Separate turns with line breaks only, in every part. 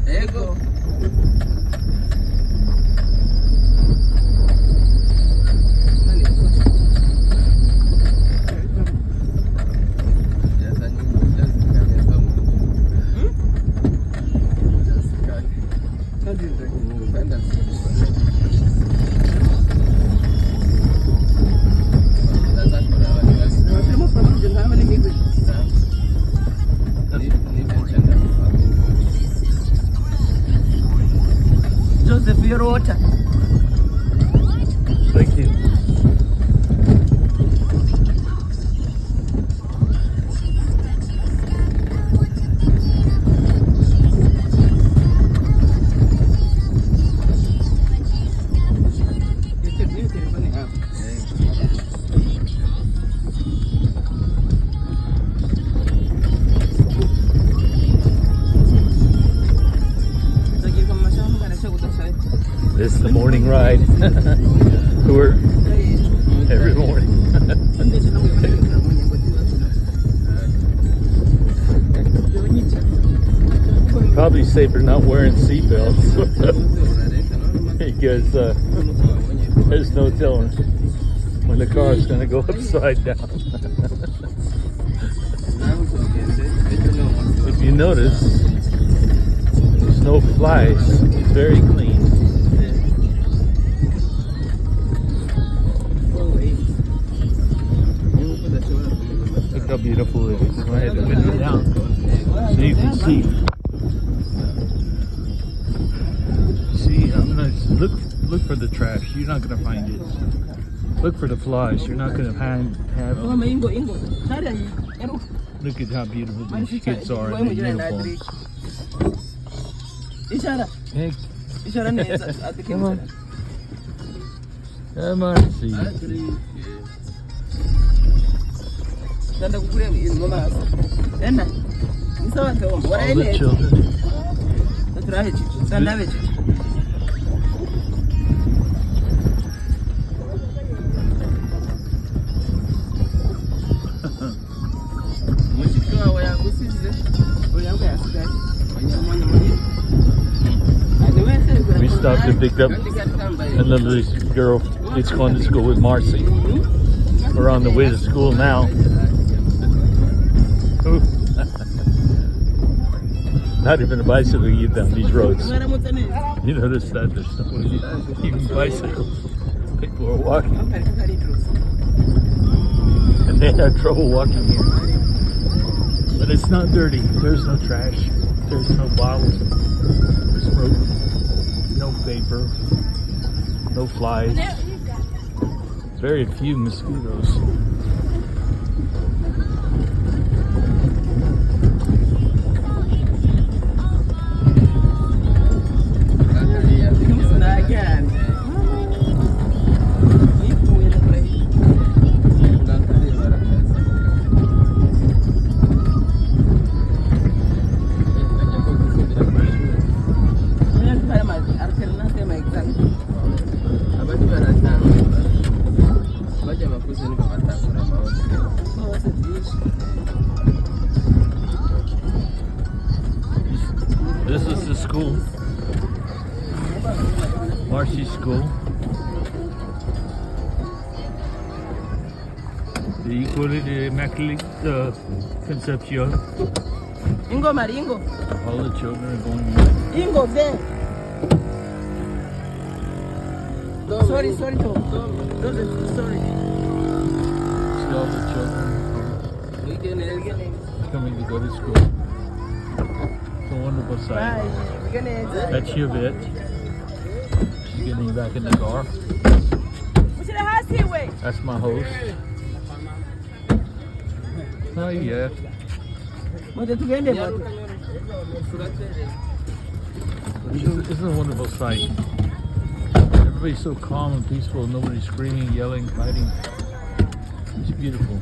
There you go. Joseph, your water.
Thank you. This is the morning ride tour every morning. Probably safer not wearing seatbelts because there's no telling when the car is going to go upside down. If you notice, there's no flies. It's very clean. Look how beautiful it is. Go ahead and window down so you can see. See, I'm gonna look for the trash. You're not gonna find it. Look for the flies. You're not gonna have. Look at how beautiful these kids are in their uniforms. Hey, come on. Come on, see. All the children. We stopped and picked up another girl. It's going to school with Marcy. We're on the way to school now. Not even a bicycle can get down these roads. You notice that there's no even bicycles. People are walking. And they have trouble walking here. But it's not dirty. There's no trash. There's no bottles. There's no vapor. No flies. Very few mosquitoes. This is the school, Marcy School, the École de Immaculée Conception.
Ingo Maringo.
All the children are going there.
Ingo there. Sorry, Tom. Sorry.
See all the children coming to go to school. It's a wonderful sight. That's Yvette. She's getting back in the car. That's my host. Oh yeah. It's a wonderful sight. Everybody's so calm and peaceful. Nobody's screaming, yelling, fighting. It's beautiful.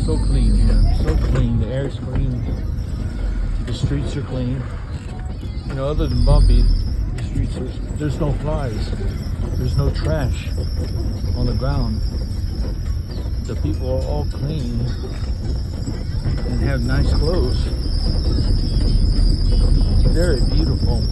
So clean here. So clean. The air's clean. The streets are clean. You know, other than bumpy, the streets are. There's no flies. There's no trash on the ground. The people are all clean and have nice clothes. very beautiful.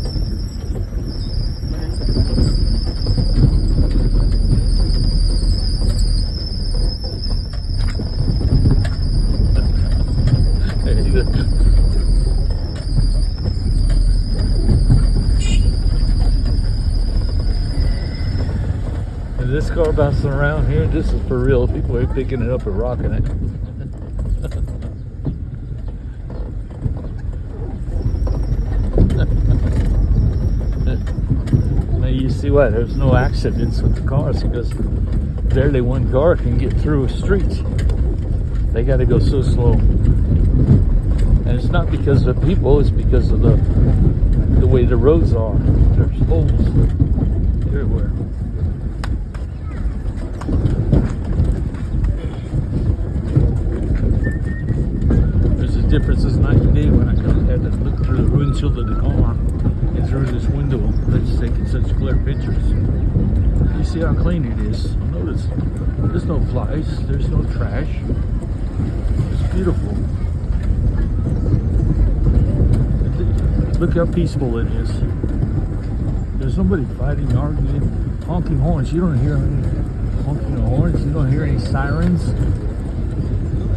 And this car bouncing around here, this is for real. People are picking it up and rocking it. Now you see why there's no accidents with the cars, because barely one car can get through a street. They got to go so slow. And it's not because of the people, it's because of the way the roads are. There's holes everywhere. There's a difference as night and day when I had to look through the windshield of the car and through this window that's taking such clear pictures. You see how clean it is. Notice there's no flies, there's no trash. It's beautiful. Look how peaceful it is. There's nobody fighting, arguing, honking horns. You don't hear any honking of horns. You don't hear any sirens,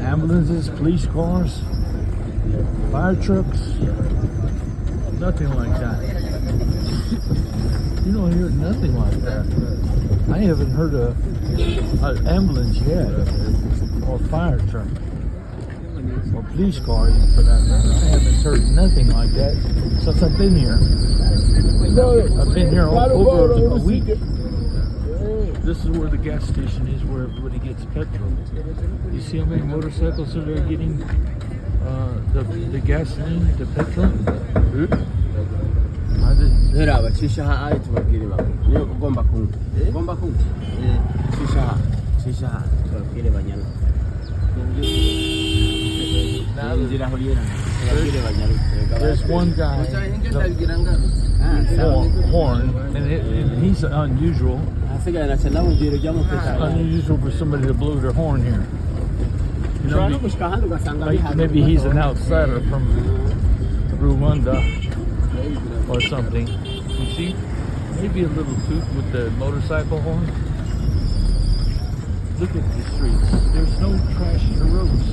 ambulances, police cars, fire trucks. Nothing like that. You don't hear nothing like that. I haven't heard an ambulance yet, or fire truck, or police car for that matter. I haven't heard nothing like that since I've been here. I've been here over a week. This is where the gas station is, where everybody gets petrol. You see how many motorcycles are there getting the gasoline, the petrol?
Hera bacisha hai tubabwire babo. Niyo ugomba kumva. Ugomba kumva. Cisha tubabwire banyana.
There's one guy, horn, and he's unusual. It's unusual for somebody to blow their horn here. You know, maybe he's an outsider from Rwanda or something. You see, maybe a little toot with the motorcycle horn. Look at the streets. There's no trash in the roads.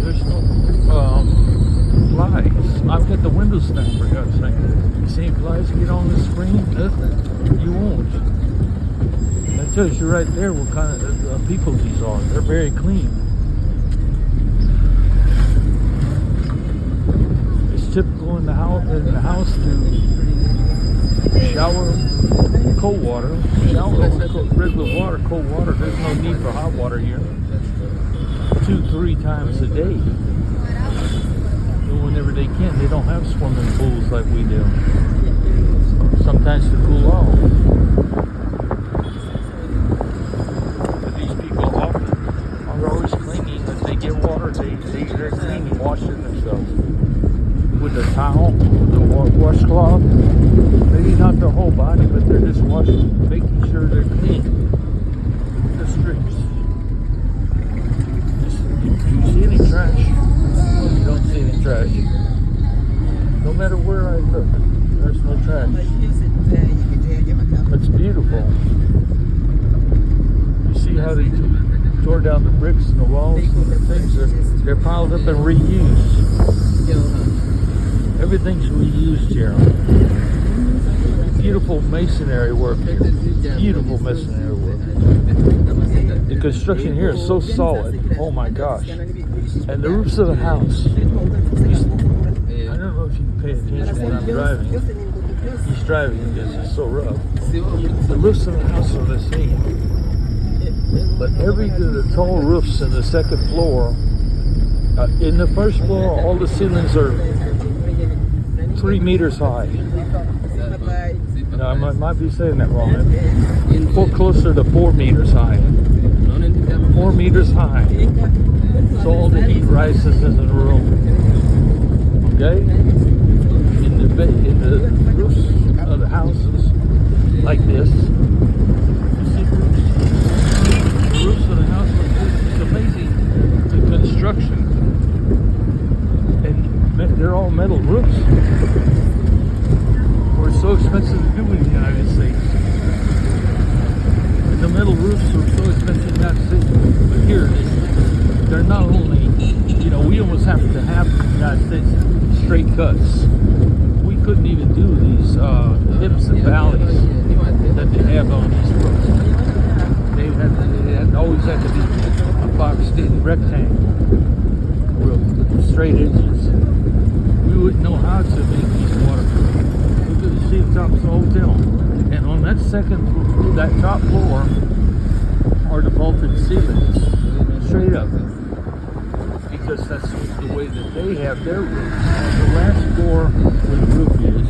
There's no flies. I've got the window snapped, for God's sake. You see flies get on the screen? Nothing. You won't. That tells you right there what kind of people these are. They're very clean. It's typical in the house to shower cold water. Shower regular water, cold water. There's no need for hot water here. 2-3 times a day. Whenever they can. They don't have swimming pools like we do. Sometimes to cool off. But these people often are always cleaning. If they get water, they're cleaning, washing themselves with a towel, the washcloth. Maybe not their whole body, but they're just washing, making sure they're clean. The streets. Do you see any trash? You don't see any trash. No matter where I look, there's no trash. It's beautiful. You see how they tore down the bricks and the walls and the things? They're piled up and reused. Everything's reused here. Beautiful masonry work here. Beautiful masonry work. The construction here is so solid. Oh my gosh. And the roofs of the house. I don't know if you can pay attention when I'm driving. He's driving because it's so rough. The roofs of the house are the same. But the tall roofs in the second floor, in the first floor, all the ceilings are 3 meters high. No, I might be saying that wrong. Closer to 4 meters high. 4 meters high. So all the heat rises in the room. Okay? In the roofs of the houses, like this. You see roofs? The roofs of the house like this. It's amazing, the construction. And they're all metal roofs. We're so expensive to do in the United States. And the metal roofs are so expensive in the United States. But here, they're not only, you know, we almost have to have in the United States straight cuts. We couldn't even do these hips and valleys that they have on these roofs. They always had to be a boxed-in rectangle roof with straight edges. We wouldn't know how to make these waterproof. We couldn't see the top of the hotel. And on that top floor are the vaulted ceilings, straight up. Because that's the way that they have their roofs. On the last floor where the roof is,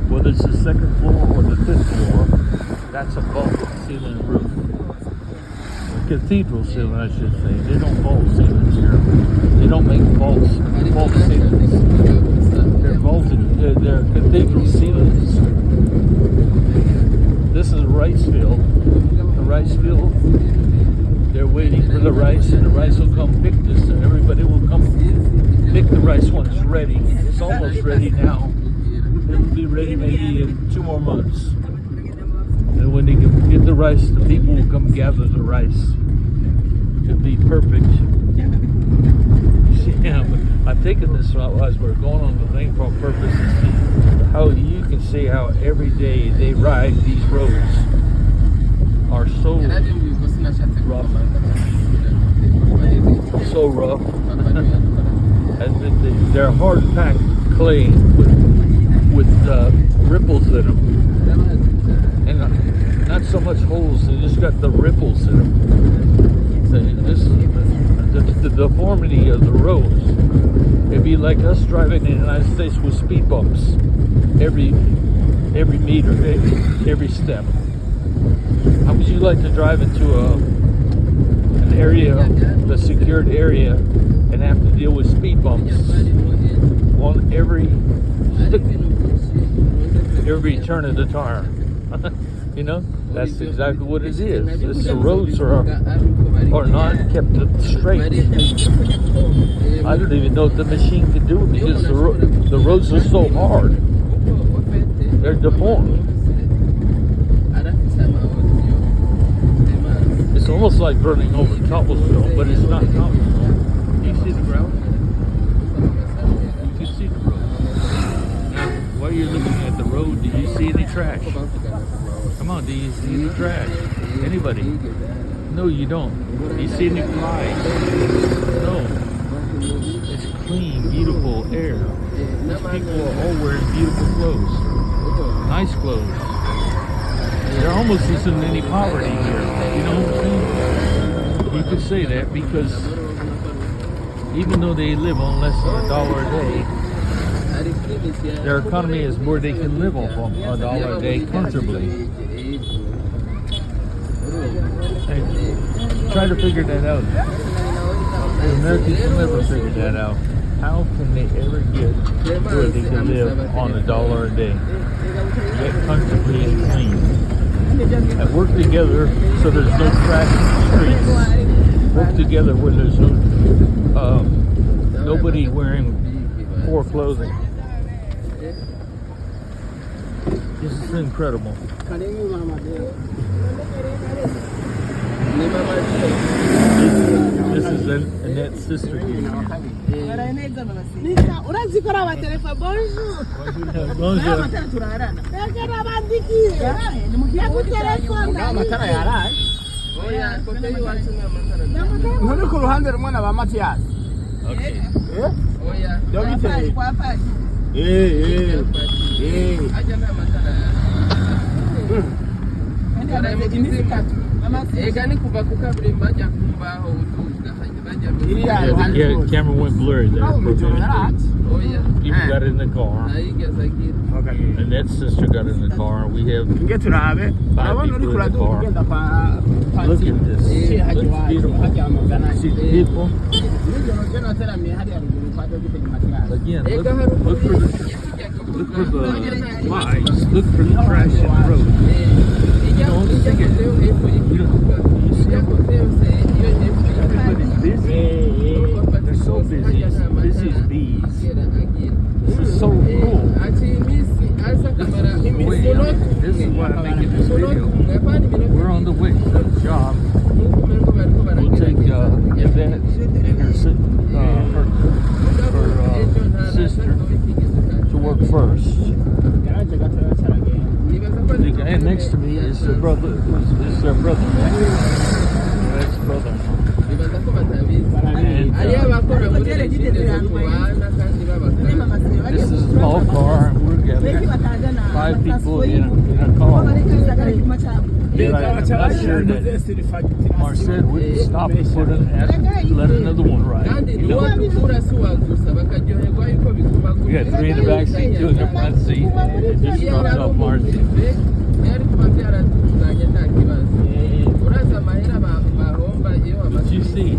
whether it's the second floor or the fifth floor, that's a vaulted ceiling roof. Cathedral ceiling, I should say. They don't vault ceilings here. They don't make vault ceilings. They're vaulted. They're cathedral ceilings. This is rice field. The rice field. They're waiting for the rice, and the rice will come pick this, and everybody will come pick the rice when it's ready. It's almost ready now. It'll be ready maybe in 2 more months. And when they get the rice, the people will come gather the rice. It'll be perfect. Yeah, but I've taken this as we're going on the thing for a purpose to see how you can see how every day they ride these roads are so rough. So rough. And they're hard packed clay with ripples in them. And not so much holes, they just got the ripples in them. This is the deformity of the roads. It'd be like us driving in the United States with speed bumps every meter, every step. How would you like to drive into an area, a secured area, and have to deal with speed bumps on every turn of the tire? You know, that's exactly what it is. The roads are not kept straight. I don't even know if the machine can do it because the roads are so hard. They're deformed. It's almost like running over cobblestone, but it's not cobblestone. Do you see the ground? You can see the road. Now, while you're looking at the road, do you see any trash? Come on, do you see any trash? Anybody? No, you don't. Do you see any flies? No. It's clean, beautiful air. These people are all wearing beautiful clothes. Nice clothes. There almost isn't any poverty here. You know what I'm saying? You could say that because even though they live on less than $1 a day, their economy is where they can live off of $1 a day comfortably. And try to figure that out. The Americans will never figure that out. How can they ever get where they can live on $1 a day? Get comfortably and clean. And work together so there's no trash in the streets. Work together where there's no nobody wearing poor clothing. This is incredible. This is Annette's sister here. Yeah, the camera went blurry there. People got in the car. And that sister got in the car. We have 5 people in the car. Look at this. Looks beautiful. See the people? Again, look for the flies. Look for the trash in the road. You don't see it. You see it? Everybody's busy. They're so busy. It's busy as bees. This is why I'm making this video. We're on the way to the job. We'll take Yvette and her sister to work first. The guy next to me is their brother. Is their brother. That's brother. And this is a small car, and we're gathering 5 people in a car. And I'm not sure that Marcel wouldn't stop and let another one ride. You know? We got 3 in the back seat, 2 in the front seat. It just drops off Marcel. But you see,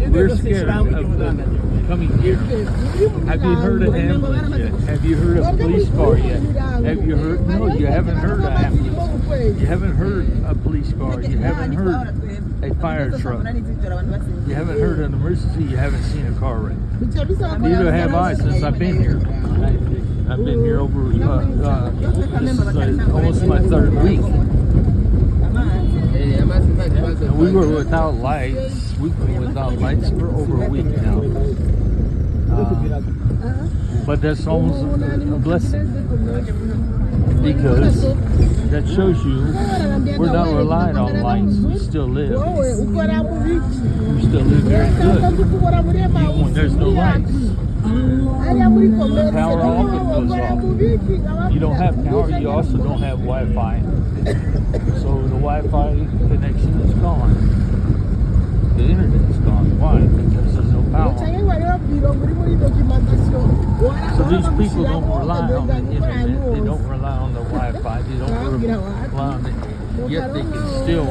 we're scared of coming here. Have you heard of ambulance yet? Have you heard of police car yet? Have you heard? No, you haven't heard of ambulance. You haven't heard a police car. You haven't heard a fire truck. You haven't heard an emergency. You haven't seen a car wreck. Neither have I since I've been here. I've been here over, this is almost my 3rd week. And we were without lights. We've been without lights for over a week now. But that's almost a blessing. Because that shows you we're not relying on lights. We still live. We still live very good. Even when there's no lights. The power off, it goes off. You don't have power, you also don't have Wi-Fi. So the Wi-Fi connection is gone. The internet is gone. Why? Because there's no power. So these people don't rely on the internet. They don't rely on the Wi-Fi. They don't rely on it. Yet they can still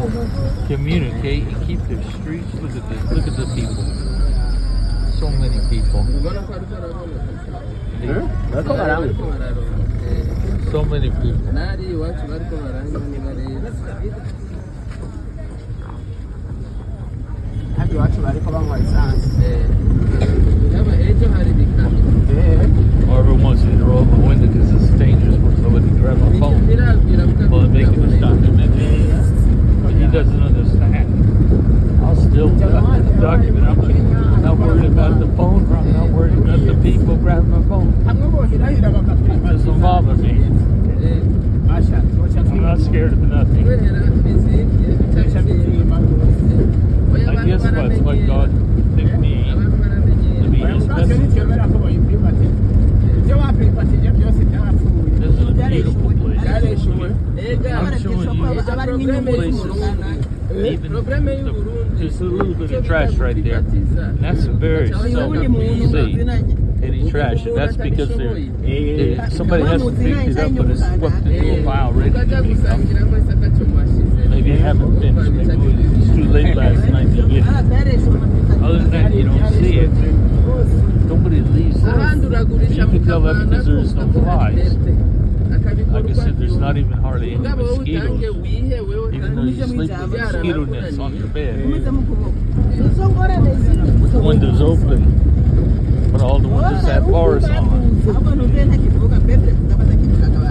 communicate and keep their streets. Look at this. Look at the people. So many people. So many people. Barbara wants me to roll up my window because it's dangerous for somebody to grab my phone while I'm making this documentary. But he doesn't understand. I'll still document. I'm not worried about the phone. I'm not worried about the people grabbing my phone. It doesn't bother me. I'm not scared of nothing. I guess that's why God picked me to be His messenger. This is a beautiful place. I'm showing you places. Even there's a little bit of trash right there. And that's very seldom you see any trash. And that's because somebody has to pick it up and it's swept into a pile ready to be dumped. Maybe it haven't finished. Maybe it's too late last night to get it. Other than that, you don't see it. Nobody leaves there. You can tell that because there's no flies. Like I said, there's not even hardly any mosquitoes. Even though you sleep with mosquito nets on your bed. With the windows open. But all the windows have bars on. So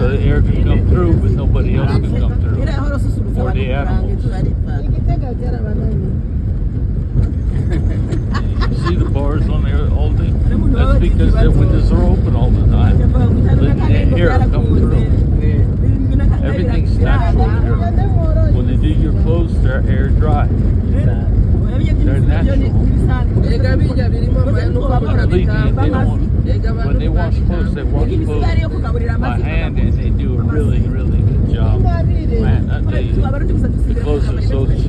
the air can come through, but nobody else can come through. Or the animals. You see the bars on there all day? That's because the windows are open all the time. Letting the air come through. Everything's natural here. When they do your clothes, they're air dry. They're natural. Believe me, when they wash clothes by hand, and they do a really, really good job. Man, I tell you, the clothes are so clean.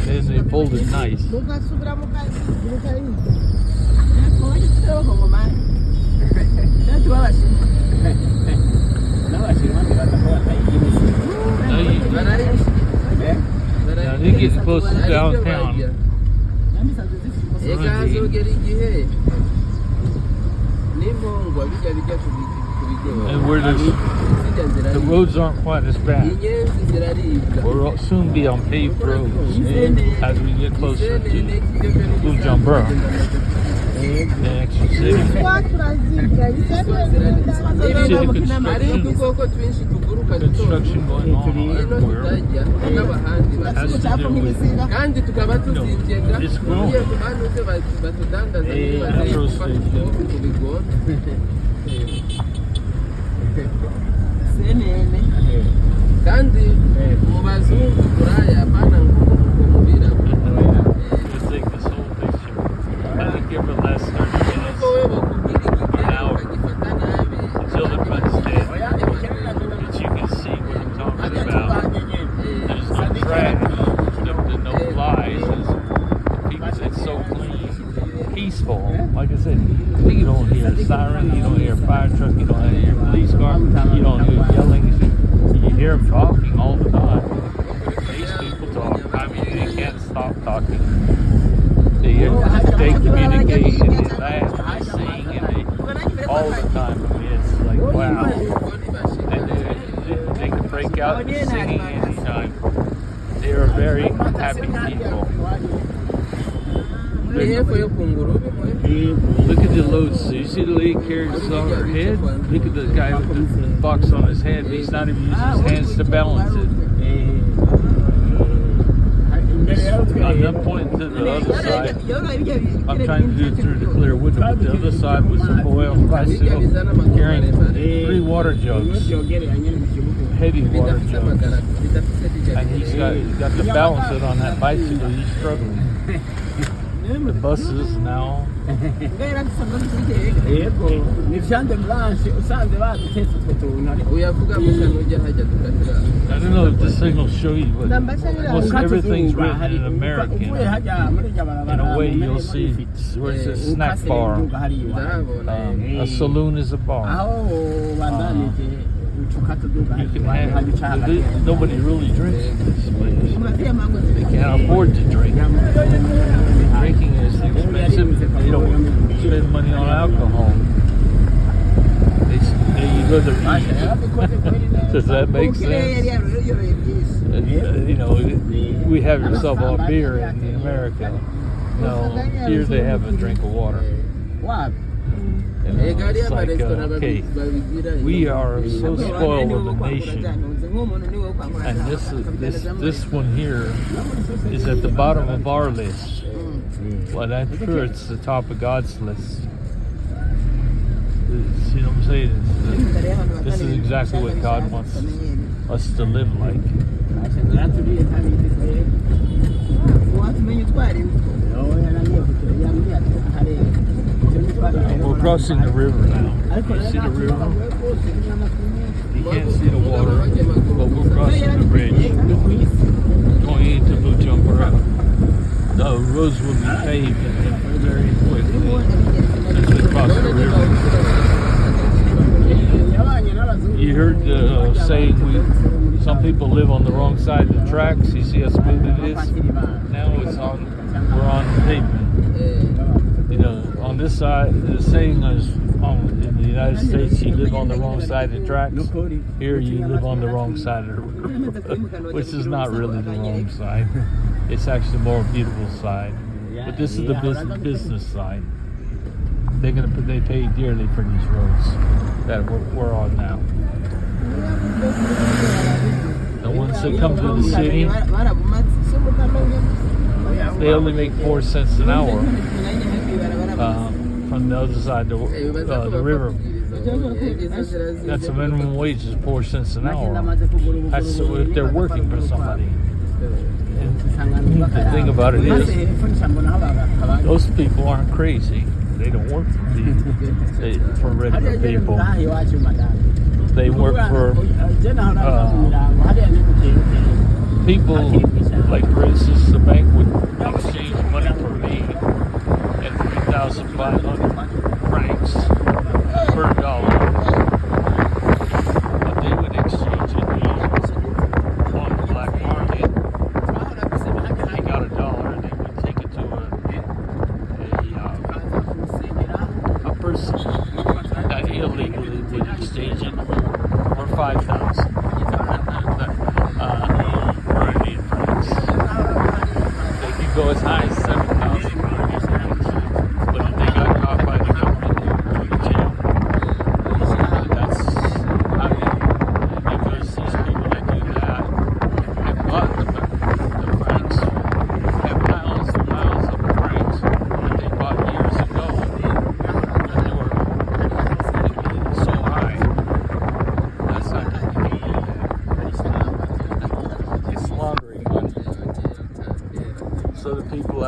And they fold it nice. Now they're getting close to downtown. And where the roads aren't quite as bad. We'll soon be on paved roads as we get closer to Bujumbura. The extra city.
hari udukoko twinshi tuguruka
Construction going on everywhere. Has to do with
kandi tukaba tuzingenga
It's growing.
ugiye ku bantu se batudandaza
Metro station.
ku bigona kandi mu bazungu buraya apana ngo mubira
I think this whole thing should, I think give it last 30 minutes
ko we bakubwira igitero
hour.
bagifata nabi
until the fun's dead. But you can see what I'm talking about. There's no trash, no flies. It's so clean, peaceful. Like I said, you don't hear a siren, you don't hear a fire truck, you don't hear a police car, you don't hear yelling. You hear them talking all the time. These people talk. I mean, they can't stop talking. They communicate and they laugh and they sing and they all the time. I mean, it's like wow. And they can break out singing anytime. They are very happy people. Look at the loads. So you see the lady carries this on her head? Look at the guy with the box on his head. He's not even using his hands to balance it. I'm pointing to the other side. I'm trying to do it through the clear window, but the other side was a boy on a bicycle carrying 3 water jugs, heavy water jugs. And he's got to balance it on that bicycle. He's struggling. The buses now.
ni viande blanche usanze badutetse utwo tuntu uyavuga gusa nujya hajya tukatira.
I don't know if this thing will show you, but most everything's written in American. In a way, you'll see where it says snack bar. A saloon is a bar. You can have, nobody really drinks in this place. They can't afford to drink. Drinking is expensive. They don't spend money on alcohol. They rather eat. Does that make sense? You know, we have yourself all beer in America. No, here they have a drink of water. You know, it's like, okay, we are so spoiled with a nation, and this one here is at the bottom of our list. Well, I'm sure it's the top of God's list. You know what I'm saying? This is exactly what God wants us to live like. We're crossing the river now. You see the river? You can't see the water, but we're crossing the bridge going into Bujumbura. The roads will be paved very quickly as we cross the river. You heard the saying, some people live on the wrong side of the tracks. You see how smooth it is? Now we're on pavement. You know, on this side, the saying is in the United States, you live on the wrong side of the tracks. Here, you live on the wrong side of the road, which is not really the wrong side. It's actually the more beautiful side. But this is the business side. They pay dearly for these roads that we're on now. And once they come to the city, they only make 4 cents an hour from the other side of the river. That's the minimum wage is 4 cents an hour. That's if they're working for somebody. And the thing about it is, those people aren't crazy. They don't work for regular people. They work for people, like for instance, the bank would exchange money for me at 3,500 francs per dollar. But they would exchange it on the black market. They got $1, they would take it to a person that illegally would exchange it for 5,000. Go as high as 7,000. But if they got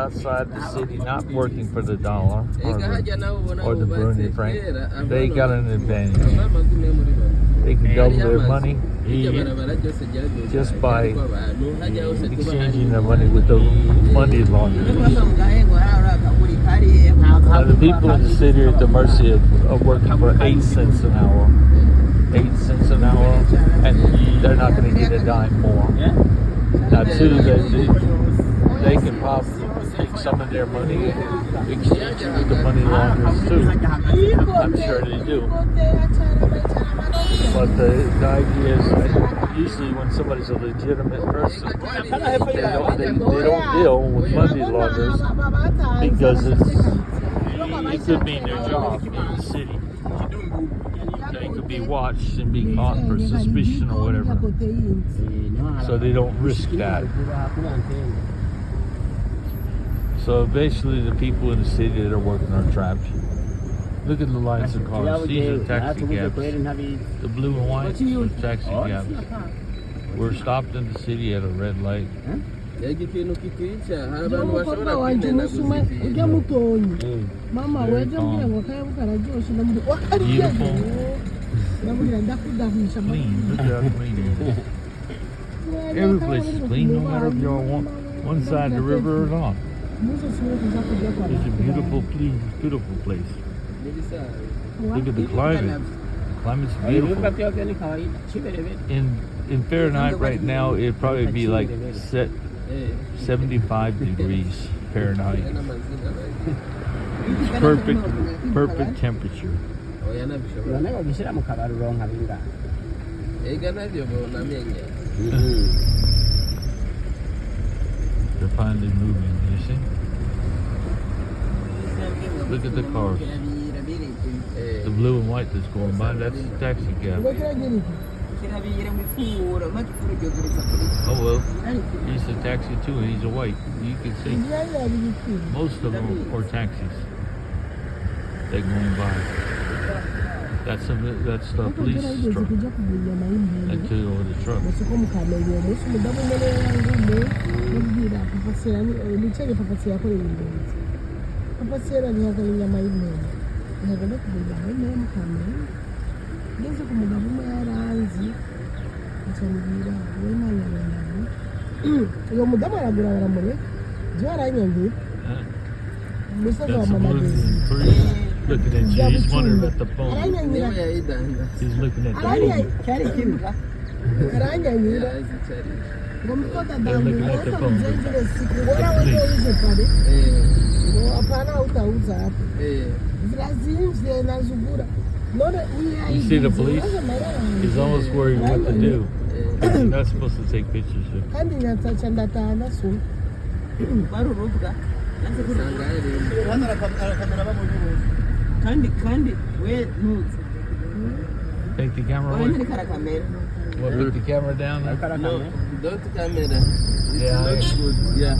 outside the city, not working for the dollar or
or
the Brunei franc, they got an advantage. They can double their money just by exchanging their money with the money launderers. The people in the city are at the mercy of working for 8 cents an hour. 8 cents an hour, and they're not going to get a dime more. Now, too, they can probably take some of their money and exchange it with the money launderers, too. I'm sure they do. But the idea is that usually when somebody's a legitimate person, they don't deal with money launderers because it could mean their job in the city. They could be watched and be caught for suspicion or whatever. So they don't risk that. So basically the people in the city that are working are trapped. Look at the lines of cars. These are taxi cabs. The blue and white are taxi cabs. We're stopped in the city at a red light. Beautiful. Clean. Look at how clean it is. Every place is clean, no matter if you're on one side of the river or not. It's a beautiful place. Look at the climate. Climate's beautiful. In Fahrenheit right now, it'd probably be like 75 degrees Fahrenheit. It's perfect temperature. They're finally moving, you see? Look at the cars. The blue and white that's going by, that's the taxi cab. Oh well, he's a taxi too, and he's a white. You can see. Most of them are taxis. They're going by. That's the police truck. That's the truck. That's the blue three. Looking at you. He's wondering about the phone. He's looking at the phone. They're looking at the phone. You see the police? He's almost worried what to do. You're not supposed to take pictures here. Take the camera away? What, put the camera down there?
No, don't camera.
Yeah.
Yeah.